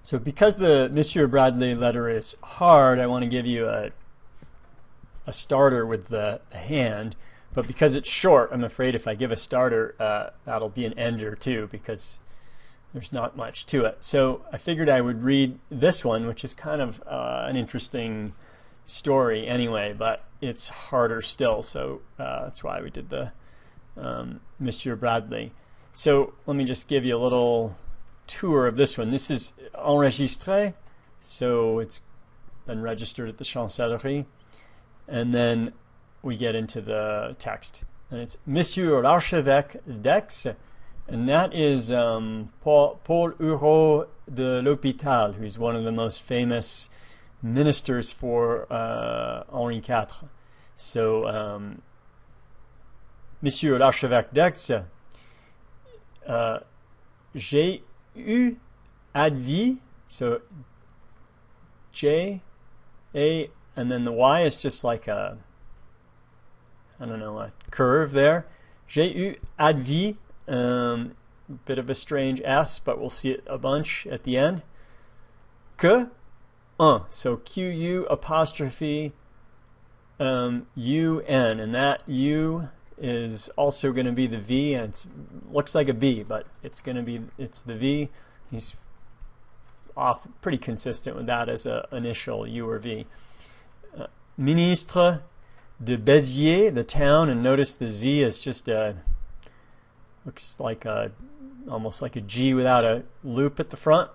So because the Monsieur Bradley letter is hard, I want to give you a starter with the hand. But because it's short, I'm afraid if I give a starter, that'll be an ender too, because there's not much to it. So I figured I would read this one, which is kind of an interesting story anyway, but it's harder still. So that's why we did the Monsieur Bradley. So let me just give you a little tour of this one. This is enregistré, so it's been registered at the Chancellerie, and then we get into the text, and it's Monsieur l'Archevêque d'Aix, and that is Paul Hureau de l'Hôpital, who's one of the most famous ministers for Henri IV. So Monsieur l'Archevêque d'Aix, j'ai eu advis, so J, A, and then the Y is just like a, I don't know, a curve there. J'ai eu advis, bit of a strange S, but we'll see it a bunch at the end. Que, so Q-U apostrophe U-N, and that U is also going to be the V, and it looks like a B, but it's the V. He's off pretty consistent with that as an initial U or V. Ministre de Béziers, the town, and notice the Z is just looks like almost like a G without a loop at the front.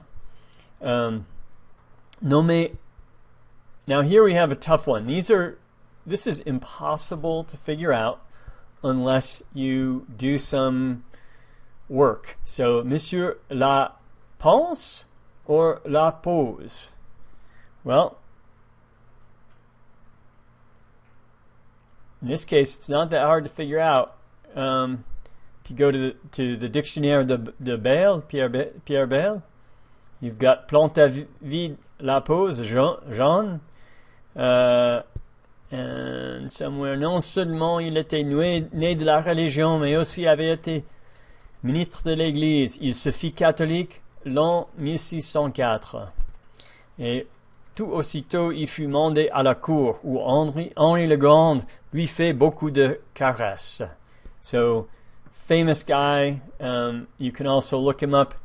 Nommé. Now here we have a tough one. This is impossible to figure out unless you do some work. So, Monsieur la pense or la pose? Well, in this case, it's not that hard to figure out. If you go to the Dictionnaire de Bayle, Pierre Bayle, you've got Plante-à-vide la pose, Jean. And somewhere, non seulement il était né de la religion, mais aussi avait été ministre de l'Église. Il se fit catholique l'an 1604. Et tout aussitôt, il fut mandé à la cour, où Henri le Grand lui fait beaucoup de caresses. So, famous guy. You can also look him up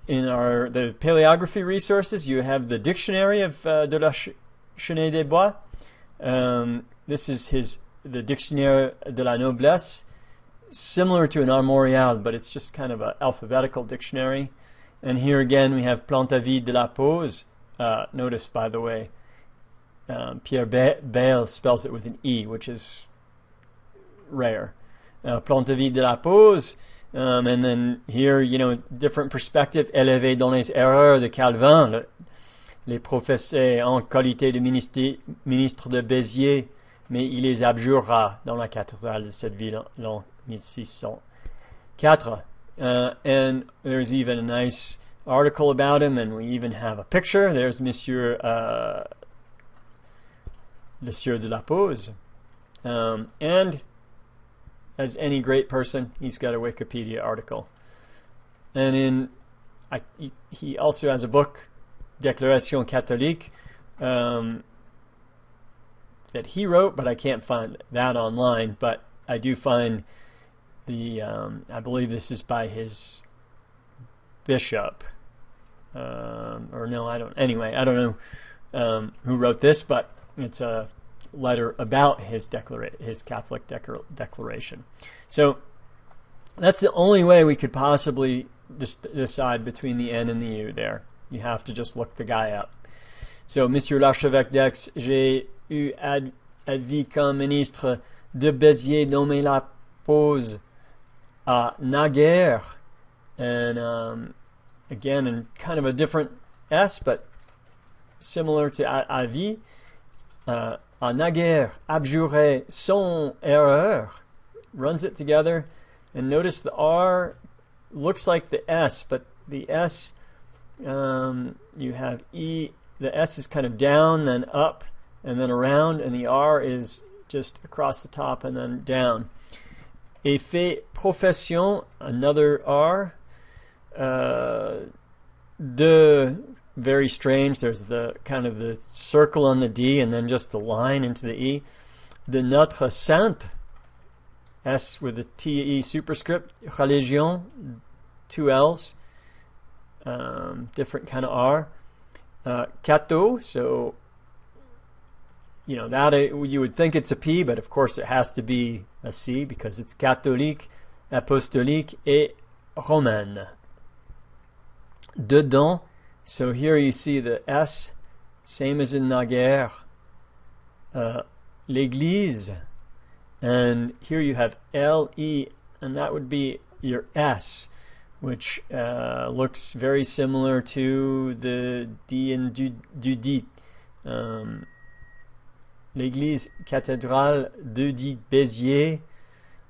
in the paleography resources. You have the Dictionary of de la Chenet des Bois. This is the Dictionnaire de la Noblesse, similar to an armorial, but it's just kind of an alphabetical dictionary. And here again we have Plante-à-vide de la pose. Notice, by the way, Pierre Bayle spells it with an E, which is rare. Plante-à-vide de la pose. And then here, different perspective, élevé dans les erreurs de Calvin, les professait en qualité de ministre de Béziers, mais il les abjura dans la cathédrale de cette ville en 1604. And there's even a nice article about him, and we even have a picture. There's Monsieur le sieur de la pose. And as any great person, he's got a Wikipedia article. And he also has a book, Déclaration catholique, that he wrote, but I can't find that online. But I do find I believe this is by his bishop, or no, I don't. Anyway, I don't know who wrote this, but it's a letter about his Catholic declaration. So that's the only way we could possibly decide between the N and the U there. You have to just look the guy up. So, Monsieur l'Archevêque d'Aix, j'ai eu advis comme ministre de Béziers nommé la pose à naguère. And again, in kind of a different S, but similar to avis. À naguère, abjurer son erreur. Runs it together. And notice the R looks like the S, but the S, you have E, the S is kind of down, then up, and then around, and the R is just across the top and then down. Et fait profession, another R, de very strange. There's the kind of the circle on the D and then just the line into the E. De Notre Sainte, S with a T-E superscript, religion, 2 L's, different kind of R. Cateau, so you know that you would think it's a P, but of course it has to be a C because it's catholique, apostolique, et romaine. Dedans, so here you see the S, same as in Naguère. L'église, and here you have L-E, and that would be your S, which looks very similar to the D in du dit. L'église cathédrale de dit Béziers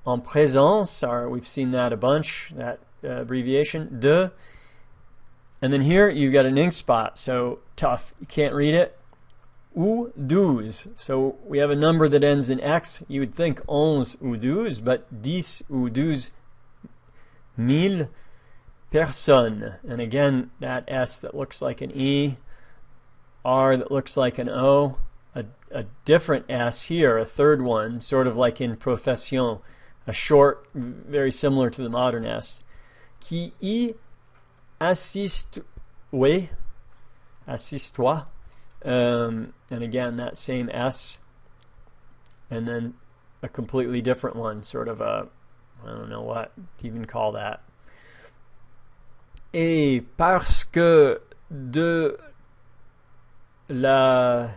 en présence, we've seen that a bunch, that abbreviation, de. And then here you've got an ink spot, so tough, you can't read it. Ou 12, so we have a number that ends in X. You would think 11 ou 12, but 10 ou 12 mille personnes. And again, that S that looks like an E, R that looks like an O, a different S here, a third one, sort of like in profession, a short, very similar to the modern S. Qui y assiste, oui, assiste-toi. And again, that same S, and then a completely different one, sort of a, I don't know what to even call that. Et parce que de la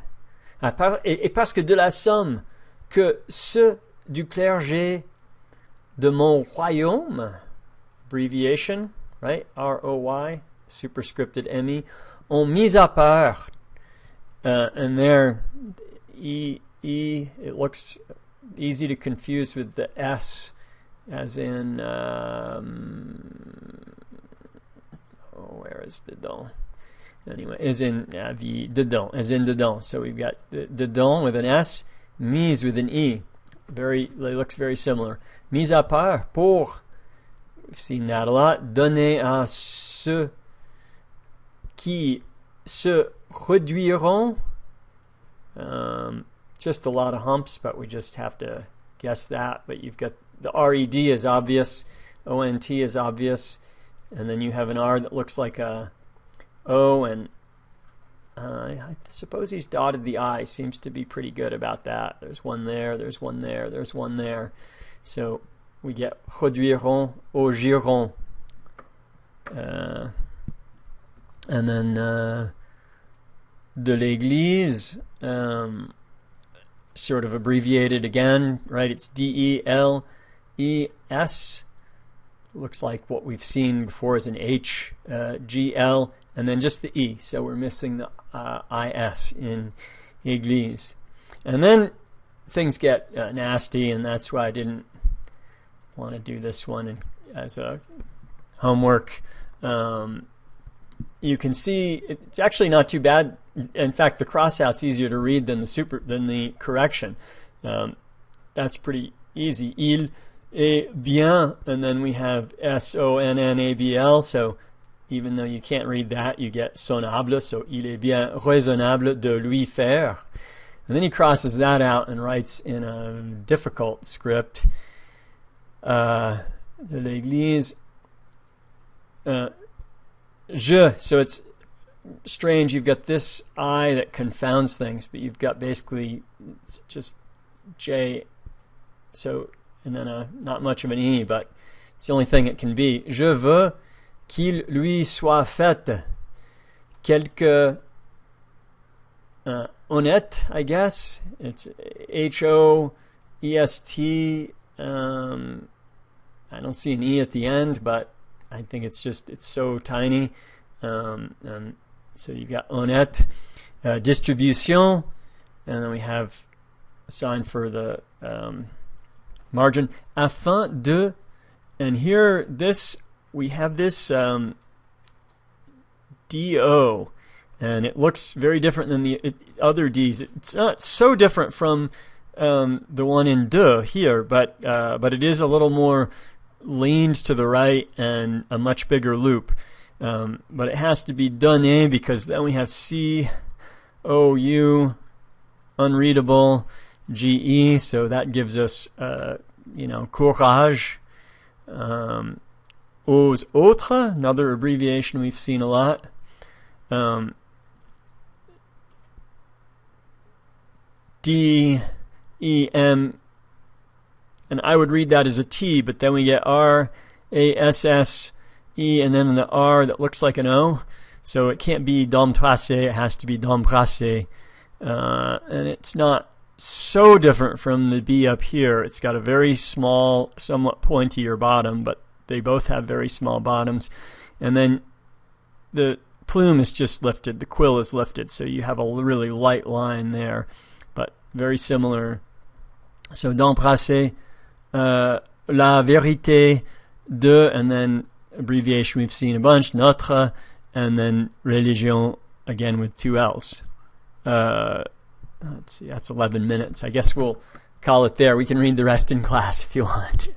et parce que de la somme que ceux du clergé de mon royaume, abbreviation, right, R-O-Y, superscripted M-E, ont mis à part. And there, it looks easy to confuse with the S, as in, where is dedans? Anyway, as in the dedans, as in dedans. So we've got dedans with an S, mise with an E. It looks very similar. Mise à part, pour, we've seen that a lot, donner à ceux qui se réduiront. Just a lot of humps, but we just have to guess that. But you've got the R-E-D is obvious, O-N-T is obvious, and then you have an R that looks like a O, and I suppose he's dotted the I. Seems to be pretty good about that. There's one there, there's one there, there's one there. So we get réduiront au giron. And then de l'église, sort of abbreviated again, right? It's D-E-L-E-S. Looks like what we've seen before is an H, G-L, and then just the E. So we're missing the I-S in église. And then things get nasty, and that's why I didn't want to do this one as a homework. You can see it's actually not too bad. In fact, the crossout's easier to read than the correction. That's pretty easy. Il est bien, and then we have S-O-N-N-A-B-L. So even though you can't read that, you get sonnable. So il est bien raisonnable de lui faire. And then he crosses that out and writes in a difficult script. De l'église. Je. So it's strange. You've got this I that confounds things, but you've got basically it's just J. So and then not much of an E, but it's the only thing it can be. Je veux qu'il lui soit fait quelque honnête, I guess. It's H-O-E-S-T. I don't see an E at the end, but I think it's so tiny. And so you got honnête, distribution, and then we have a sign for the margin. Afin de, and here we have this D-O, and it looks very different than the other D's. It's not so different from the one in de here, but it is a little more leaned to the right and a much bigger loop. But it has to be donné because then we have C-O-U, unreadable, G-E, so that gives us, courage. Aux autres, another abbreviation we've seen a lot. D-E-M, and I would read that as a T, but then we get R-A-S-S-E, and then the R that looks like an O. So it can't be d'embrasser, it has to be d'embrasser. And it's not so different from the B up here. It's got a very small, somewhat pointier bottom, but they both have very small bottoms. And then the plume is just lifted, the quill is lifted, so you have a really light line there, but very similar. So d'embrasser, la vérité de, and then abbreviation we've seen a bunch, notre, and then religion, again with 2 L's. Let's see, that's 11 minutes. I guess we'll call it there. We can read the rest in class if you want.